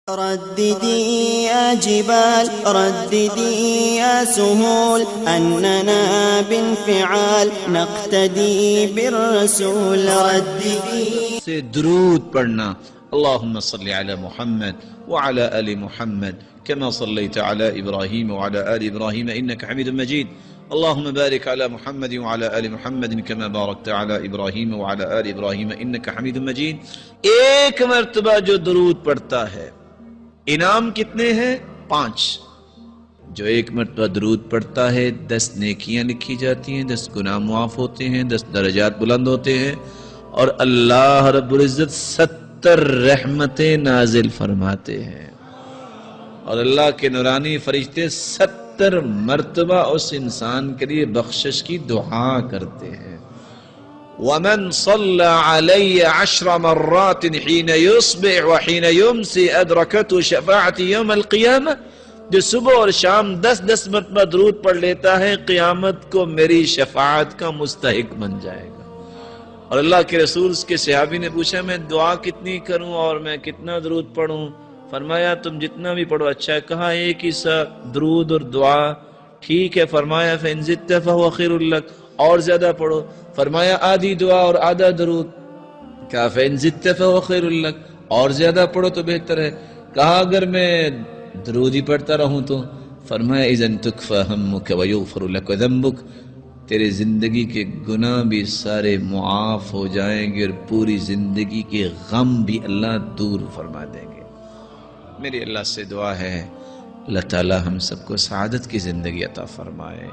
رددي يا جبال رددي يا سهول أننا بانفعال نقتدي بالرسول رددي سے درود پڑھنا اللهم صل على محمد وعلى آل محمد كما صليت على إبراهيم وعلى آل إبراهيم إنك حميد مجيد اللهم بارك على محمد وعلى آل محمد كما باركت على إبراهيم وعلى آل إبراهيم إنك حميد مجيد. ایک مرتبہ جو درود پڑھتا ہے انعام کتنے ہیں؟ 5. جو ایک مرتبہ درود پڑھتا ہے 10 نیکیاں لکھی جاتی ہیں، 10 گناہ معاف ہوتے ہیں، 10 درجات بلند ہوتے ہیں، اور اللہ رب العزت 70 رحمتیں نازل فرماتے ہیں، اور اللہ کے نورانی فرشتے 70 مرتبہ اس انسان کے لیے بخشش کی دعا کرتے ہیں. ومن صلى علي 10 مرات حين يصبح وحين يمسي أدركته شفاعتي يوم القيامة. جو صبح اور شام 10 مرتبہ درود پڑھ لیتا ہے قیامت کو میری شفاعت کا مستحق بن جائے گا. اور اللہ کے رسول اس کے صحابی نے پوچھا میں دعا کتنی کروں اور میں کتنا درود پڑھوں؟ فرمایا تم جتنا بھی پڑھو اچھا ہے. کہا ایک ہی سا درود اور دعا ٹھیک ہے. فرمایا فإن زدت فهو خير لك، اور زیادہ پڑھو. فرمایا آدھی دعا اور آدھا درود. کہا فإن زدت فهو خير لك، اور زیادہ پڑھو تو بہتر ہے. کہا اگر میں درود ہی پڑھتا رہوں تو؟ فرمایا اذن تکفى همك ويغفر لك ذنبك، تیرے زندگی کے گناہ بھی سارے معاف ہو جائیں گے اور پوری زندگی کے غم بھی اللہ دور فرما دیں گے. میری اللہ سے دعا ہے اللہ تعالی ہم سب کو سعادت کی زندگی عطا فرمائے.